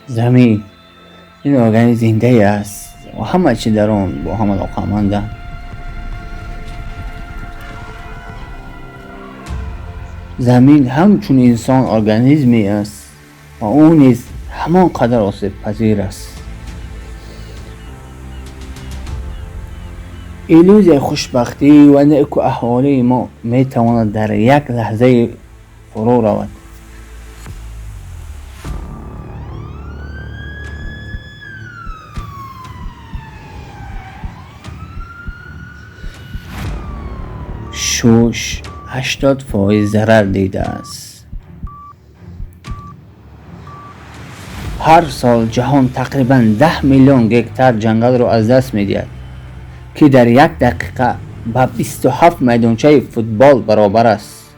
زمین این ارگانیسم زنده است و همه چی در آن با هم علاقه‌مندند. زمین همچون انسان ارگانیسمی است و او نیز همان قدر آسیب پذیر است. ایلوزی خوشبختی و نیک احوالی ما می تواند در یک لحظه فرو رود. شوش 80% ضرر دیده است. هر سال جهان تقریبا 10 میلیون گکتار جنگل را از دست می‌دهد که در یک دقیقه با 27 میدانچه فوتبال برابر است.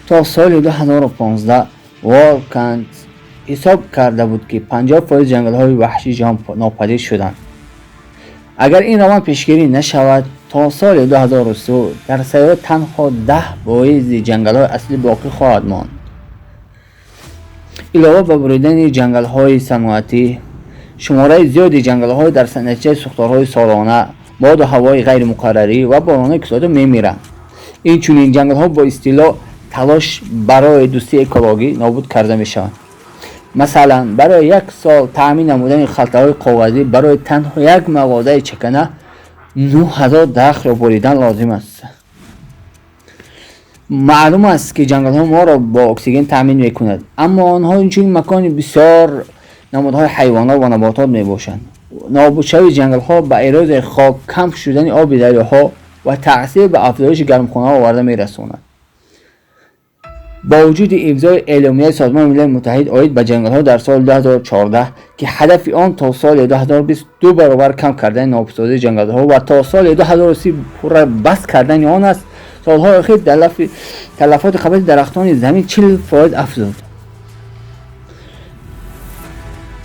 تا سال 2015 والکانت حساب کرده بود که 50% جنگل های وحشی جهان ناپدید شدند. اگر این روند پیشگیری نشود تا سال 2030 در سیاره تنها 10% جنگل های اصلی باقی خواهد ماند. علاوه بر بریدن جنگل های صنعتی، شماره زیادی جنگل های در نتیجه سوختارهای سالانه، باد و هوای غیر مقرری و باران کساده میمیرند. این چنین جنگل ها با اصطلاح تلاش برای دوستی اکولوژی نابود کرده میشوند. مثلا برای یک سال تامین نمودن خلطه های کاغذی برای تنها یک مقاله چکنه 9000 درخت را بریدن لازم است. معلوم است که جنگل ها ما را با اکسیژن تامین میکند، اما آنها اینچنین مکان بسیار نمودهای حیوانات و نباتات میباشند. نابود شوی جنگل ها به ایراز خاک، کم شدن آب دریاها و تاثیر به افزایش گرمخانه ها آورده میرساند. با وجود امضای اعلامیه سازمان ملل متحد عاید به جنگل ها در سال 2014 که هدف آن تا سال 2020 2 برابر کم کردن نابودسازی جنگل ها و تا سال 2030 پر بست کردن آن است، سالها اخیر تلفات خبیث درختان زمین 40% افزود.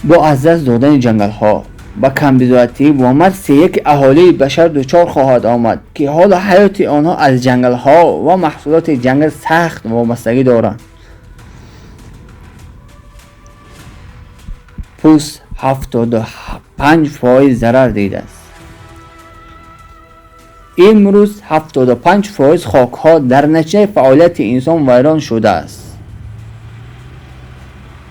با از دست دادن جنگل ها با کمبزاعتی و مرگ یک اهالی بشر دچار خواهد آمد که حال حیات آنها از جنگل ها و محصولات جنگل سخت وابستگی دارند. پوست 75% ضرر دیده است. امروز 75% خاک ها در نتیجه فعالیت انسان ویران شده است.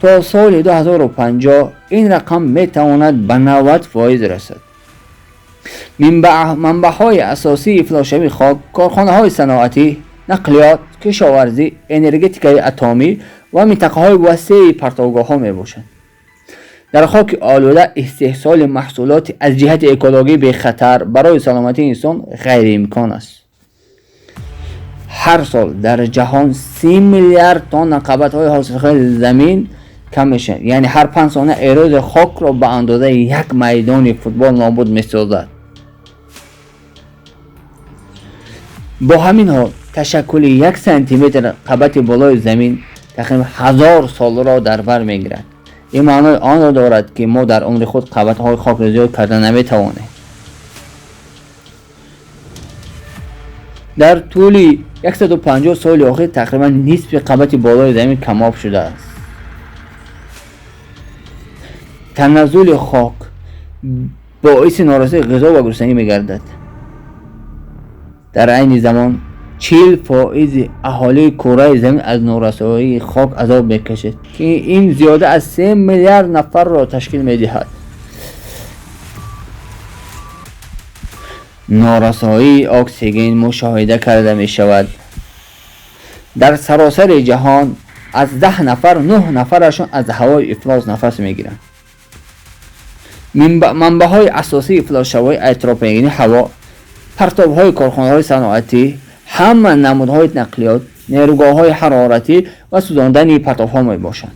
تا سال 2050 این رقم می تواند به 90% رسد. منبع های اساسی افلاس شوی خاک کارخانه های صنعتی، نقلیات، کشاورزی، انرژتیک اتمی و منطقه های وسیع پرتوگاه ها می باشند. در خاک آلوده استحصال محصولات از جهت اکولوژی به خطر برای سلامتی انسان غیر امکان است. هر سال در جهان 30 میلیارد تن نقابت های حاصلخیز زمین کم میشه، یعنی هر 5 ثانیه ایراز خاک را به اندازه یک میدان فوتبال نابود میسازد. با همین حال تشکل 1 سانتیمتر نقابت بالای زمین تقریبا 1000 سال را در بر میگیرد. این معنای آن را دارد که ما در عمر خود نقابت های خاک را زیاد کرده نمیتوانیم. در طول 150 سال اخیر تقریبا نصف نقابت بالای زمین کماب شده است. تنزل خاک باعث نارسایی غذا و گرسنگی میگردد. در عین زمان 40% اهالی کره زمین از نارسایی خاک عذاب میکشد که این زیاده از 3 میلیارد نفر را تشکیل میدهد. نارسایی اکسیژن مشاهده کرده می شود. در سراسر جهان از 10 نفر 9 نفرشان از هوای افلاس نفس میگیرند. منبع های اساسی افلاس شوی اتروپیگین هوا، پرتاب های کارخانه های صنعتی، همه نمودهای نقلیات، نیروگاه های حرارتی و سوزاندن پرتاب ها می باشند.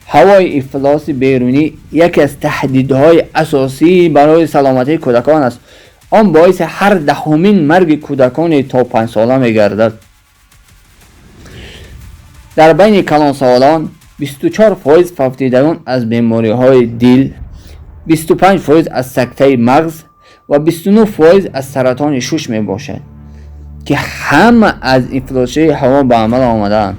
هوای افلاس بیرونی یکی از تهدیدهای اساسی برای سلامتی کودکان است. آن باعث هر دهمین مرگ کودکان تا 5 ساله می گردد. در بین کلانسالان 24% فوتیدگان از بیماری های دل، 25% از سکته مغز و 29% از سرطان شش می باشد که همه از افلاس هوا به عمل آمدند.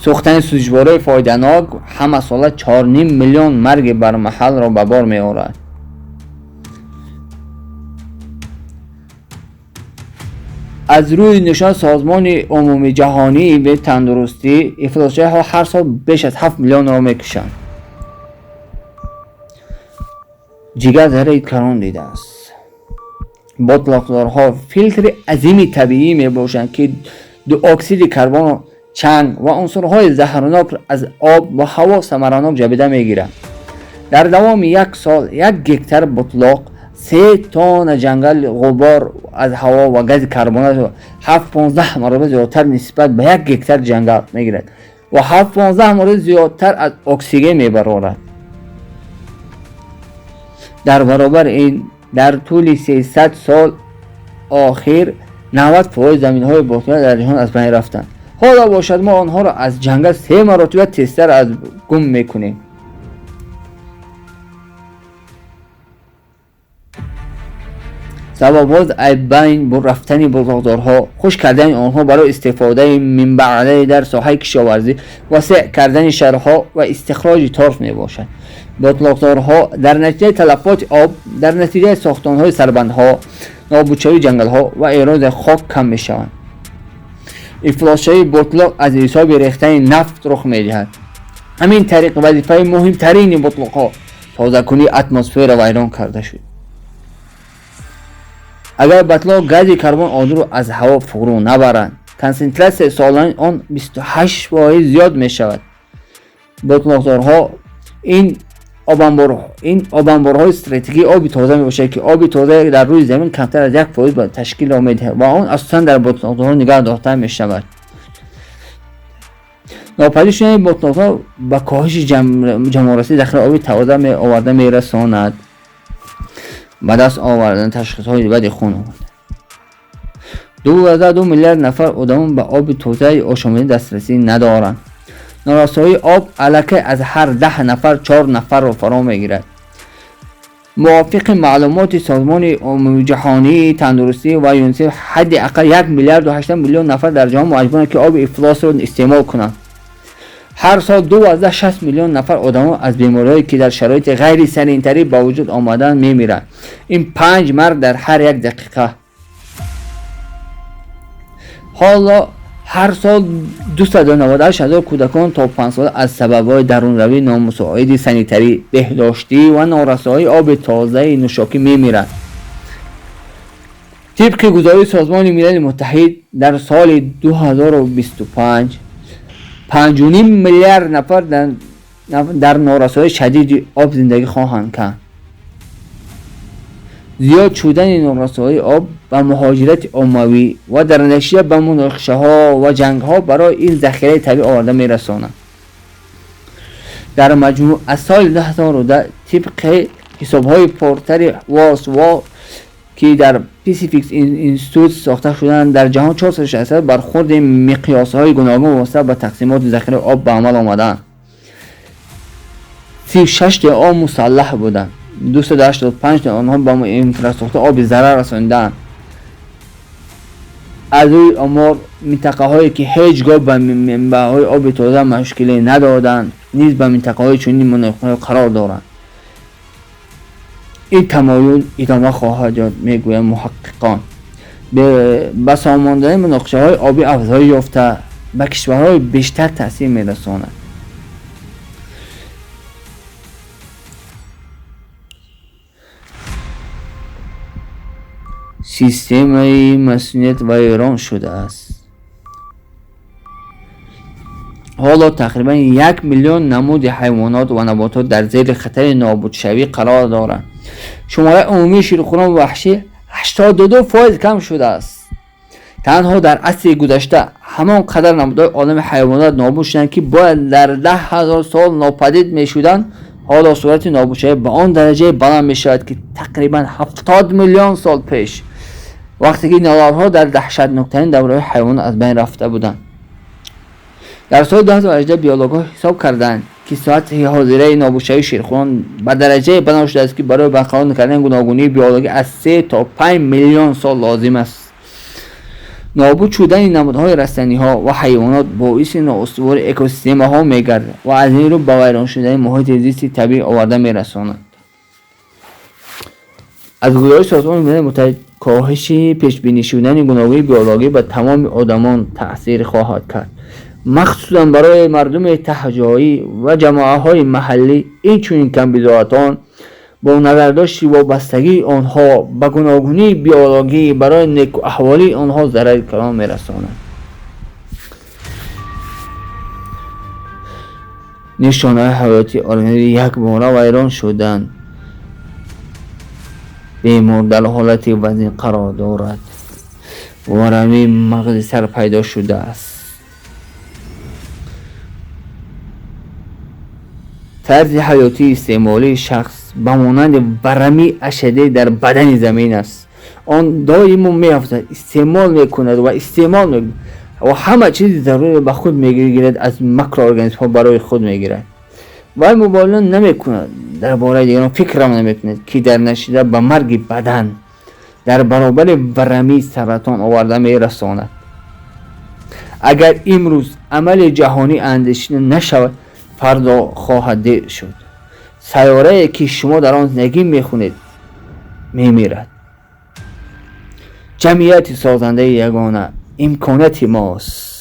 سوختن سوزوارهای فایده‌ناک همه ساله 4.5 میلیون مرگ بر محل را به بار می‌آورد. از روی نشان سازمان عمومی جهانی به تندرستی، افزایش‌ها هر سال بیش از 7 میلیون را می‌کشند. جگر ذره کرون دیده است. بطلاقدارها فیلتر عظیمی طبیعی میباشند که دو اکسید کربن، چنگ و عنصرهای زهرناک از آب و هوا ثمراناک جبیده میگیرند. در دوام یک سال 1 هکتار بطلاق 3 تن جنگل غبار از هوا و گاز کربن 7-15 مرتبه زیادتر نسبت به 1 هکتار جنگل میگیرد و 7-15 مرتبه زیادتر از اکسیژن میبرد. در برابر این در طول 300 سال آخر 90% زمین‌های باطنی در جهان از بین رفتند. حالا باشد ما آنها را از جنگل 3 مرتبه تیزتر از گم میکنیم. سبب از بین رفتن بزرگدارها، خشک کردن آنها برای استفاده من بعد در ساحه کشاورزی، وسیع کردن شهرها و استخراج ترف می باشد. بطلاقدارها در نتیجه تلفات آب، در نتیجه ساختمان‌های سربندها، نابودشوی جنگل‌ها و ایراد خاک کم می شوند. افلاس‌های بطلاق از حساب ریختن نفت رخ می دهد. همین طریق وظیفه مهمترین بطلاق‌ها تازه‌کنی اتمسفر را ویران کرده شد. اگر بطلاق گاز کربن آلود را از هوا فرو نبرند، کنسنتراسیون سالانه آن 28% زیاد می شود. بطلاقدارها این آبانبارهای استراتژیکی آب تازه می باشد که آب تازه در روی زمین کمتر از 1% تشکیل را می دهد و آن اساساً در بطلاقدارها نگاه داشته می شود. ناپدید شدن بطلاق‌ها به کاهش جمع‌آوری داخل آب تازه می آورده می رساند. به دست آوردن تشخیص‌های بد خون آمد. 2.2 میلیارد نفر آدم به آب تازه آشامیدنی دسترسی ندارند. نارسایی آب الکی از هر 10 نفر 4 نفر را فرا میگیرد. موافق معلومات سازمان عمومی جهانی تندرستی و یونیسف، حداقل 1 میلیارد و 8 میلیون نفر در جهان مجبورند که آب افلاس را استعمال کنند. هر سال 2.6 میلیون نفر آدم از بیماری‌هایی که در شرایط غیر سنین‌تری به وجود آمدن میمیرند. این 5 مرگ در هر 1 دقیقه. حالا هر سال 298,000 کودکان تا 5 ساله از سبب‌های درون‌روی نامساعد سنیتری، بهداشتی و نارسایی آب تازه نوشاکی میمیرند. طبق گزارش سازمان ملل متحد در سال 2025 5.5 میلیارد نفر در نارسایی شدید آب زندگی خواهند کرد. زیاد شدن نارسایی آب و مهاجرت عمومی و در نتیجه به مناقشه‌ها و جنگ‌ها برای این ذخیره طبیعی آورده می‌رساند. در مجموع از سال 2010 طبق حساب‌های پورتر واسوا که در پیسیفیک اینستیتوت ساخته شدند، در جهان 460 برخورد مقیاس‌های گوناگون واسطه به تقسیمات ذخیره آب به عمل آمدند. 36 آب مسلح بودند. 285 آنها به اینفراستراکچور آب ضرر رساندند. از روی آمار منطقه‌هایی که هیچگاه به منبع‌های آب تازه مشکلی ندادند نیز به منطقه‌های چنین مناطق قرار دارند. این تمایل ادامه خواهد یافت، میگویند محققان. به ساماندن مناقشه‌های آبی افزایش یافته به کشورهای بیشتر تاثیر می‌رساند. سیستم مسئولیت ویران شده است. حالا تقریبا 1 میلیون نمود حیوانات و نباتات در زیر خطر نابودشوی قرار دارند. شماره عمومی شیرخواران وحشی 82% کم شده است. تنها در عصر گذشته همان قدر نمودهای عالم حیوانات نابود شدند که باید در 10,000 سال ناپدید می شدند. حالا صورت نابودشوی به آن درجه بلند می شود که تقریبا 70 میلیون سال پیش، وقتی که نوآورها در دهشتناکترین دوره حیوانات از بین رفته بودند. در سال 2018 بیولوژها حساب کردند که ساعت حاضره نابودشوی شیرخواران به درجه بلند شده است که برای برقرار کردن گوناگونی بیولوژی از 3 تا 5 میلیون سال لازم است. نابود شدن نمادهای رستنی ها و حیوانات باعث نااستوار اکوسیستم ها میگرده و از این رو به ویران شدن محیط زیست طبیعی آورده میرساند. از گزارش سازمان ملل متحد کاهش پیش بینی شدن گوناگونی بیولوژی به تمام آدمان تأثیر خواهد کرد، مخصوصا برای مردم تهجایی و جماعت های محلی. این چنین کمبوداتان با نظرداشت وابستگی آنها به گوناگونی بیولوژی برای نیک احوالی آنها ضرر کلان میرساند. نشانه حیاتی ارگانیسم یک باره ویران شدن، بیمار در حالت وزن قرار دارد، ورمی مغز سر پیدا شده است. طرز حیاتی استعمالی شخص به مانند ورمی اشده در بدن زمین است. آن دائما می‌افتد، استعمال میکند و استعمال میکند و همه چیز ضروری به خود میگیرد، از مایکروارگانیسم ها برای خود میگیرد و مبالغه نمیکند. درباره دیگران فکر نمیکند که در نتیجه به مرگ بدن در برابر ورمی سرطان آورده میرساند. اگر امروز عمل جهانی اندیشیده نشود، فردا خواهد دیر شد. سیاره‌ای که شما در آن زندگی می‌کنید میمیرد. جمعیت سازنده یگانه امکانات ماست.